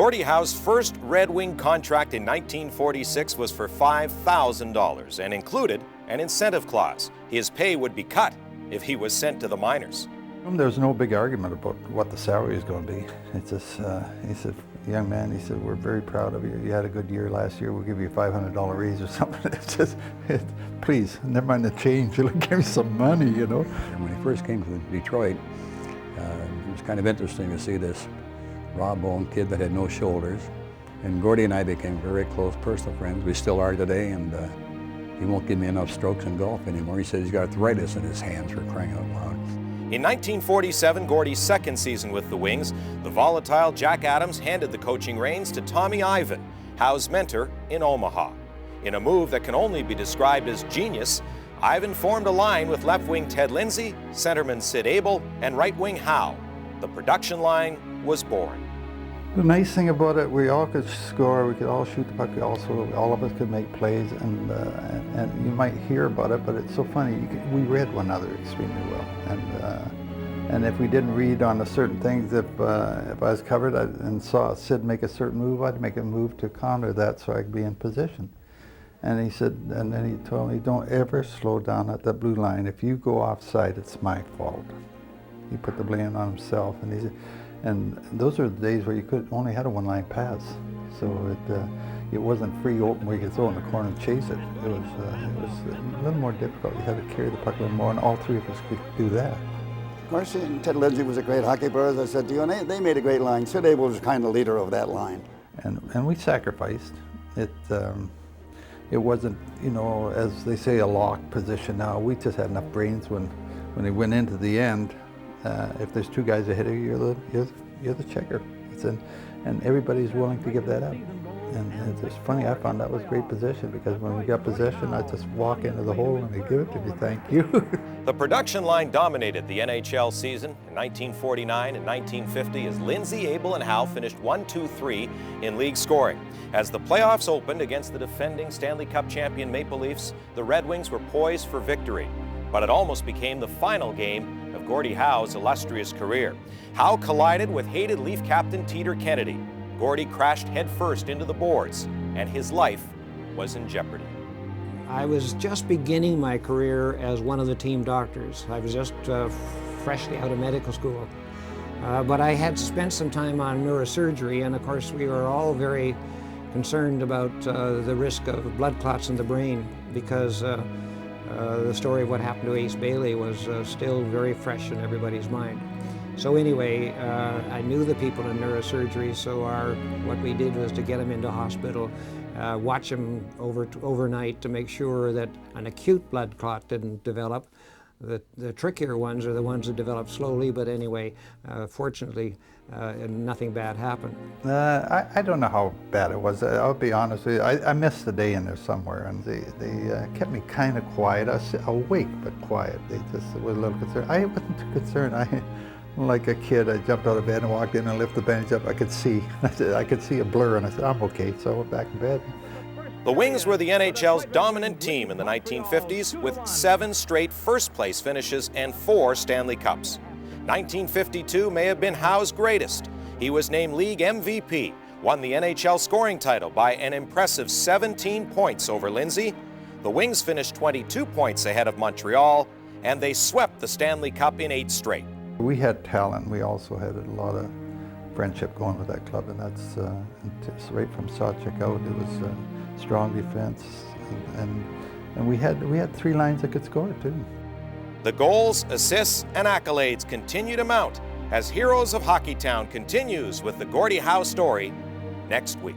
Gordie Howe's first Red Wing contract in 1946 was for $5,000 and included an incentive clause. His pay would be cut if he was sent to the minors. There was no big argument about what the salary is going to be. It's just, he said, young man, he said, we're very proud of you. You had a good year last year. We'll give you a $500 raise or something. It's just, please, never mind the change. You'll give me some money, you know. And when he first came to Detroit, it was kind of interesting to see this raw bone kid that had no shoulders. And Gordie and I became very close personal friends. We still are today, and he won't give me enough strokes in golf anymore. He said he's got arthritis in his hands, for crying out loud. In 1947, Gordie's second season with the Wings, the volatile Jack Adams handed the coaching reins to Tommy Ivan, Howe's mentor in Omaha. In a move that can only be described as genius, Ivan formed a line with left wing Ted Lindsay, centerman Sid Abel, and right wing Howe. The production line was born. The nice thing about it, we all could score, we could all shoot the puck, all of us could make plays, and you might hear about it, but it's so funny, we read one another extremely well. And if we didn't read on a certain things, if I was covered and saw Sid make a certain move, I'd make a move to counter that so I could be in position. And he said, and then he told me, don't ever slow down at the blue line. If you go offside, it's my fault. He put the blame on himself, and he said, and those are the days where you only had a one-line pass, so it wasn't free open where you could throw in the corner and chase it. It was a little more difficult. You had to carry the puck a little more, and all three of us could do that. Of course, Ted Lindsay was a great hockey player, as I said to you, and they made a great line. Sid Abel was kind of leader of that line. And we sacrificed. It wasn't, you know, as they say, a locked position now. We just had enough brains when they went into the end. If there's two guys ahead of you, you're the checker. And everybody's willing to give that up. And it's funny, I found that was a great position, because when we got possession, I just walk into the hole and they give it to me, thank you. The production line dominated the NHL season in 1949 and 1950 as Lindsay, Abel, and Howe finished 1-2-3 in league scoring. As the playoffs opened against the defending Stanley Cup champion Maple Leafs, the Red Wings were poised for victory. But it almost became the final game of Gordie Howe's illustrious career. Howe collided with hated Leaf captain Teeter Kennedy. Gordie crashed headfirst into the boards, and his life was in jeopardy. I was just beginning my career as one of the team doctors. I was just freshly out of medical school. But I had spent some time on neurosurgery, and of course we were all very concerned about the risk of blood clots in the brain, because the story of what happened to Ace Bailey was still very fresh in everybody's mind. So anyway, I knew the people in neurosurgery, so what we did was to get him into hospital, watch him overnight to make sure that an acute blood clot didn't develop. The trickier ones are the ones that develop slowly, but anyway, fortunately, nothing bad happened. I don't know how bad it was. I'll be honest with you. I missed the day in there somewhere, and they kept me kind of quiet. I was awake but quiet. They just were a little concerned. I wasn't too concerned. Like a kid, I jumped out of bed and walked in and lifted the bench up. I could see. I could see a blur, and I said, I'm okay. So I went back in bed. The Wings were the NHL's dominant team in the 1950s, with 7 straight first-place finishes and 4 Stanley Cups. 1952 may have been Howe's greatest. He was named league MVP, won the NHL scoring title by an impressive 17 points over Lindsay. The Wings finished 22 points ahead of Montreal, and they swept the Stanley Cup in 8 straight. We had talent. We also had a lot of friendship going with that club, and that's right from Sawchuk out. It was strong defense, and we had 3 lines that could score too. The goals, assists, and accolades continue to mount as Heroes of Hockeytown continues with the Gordie Howe story next week.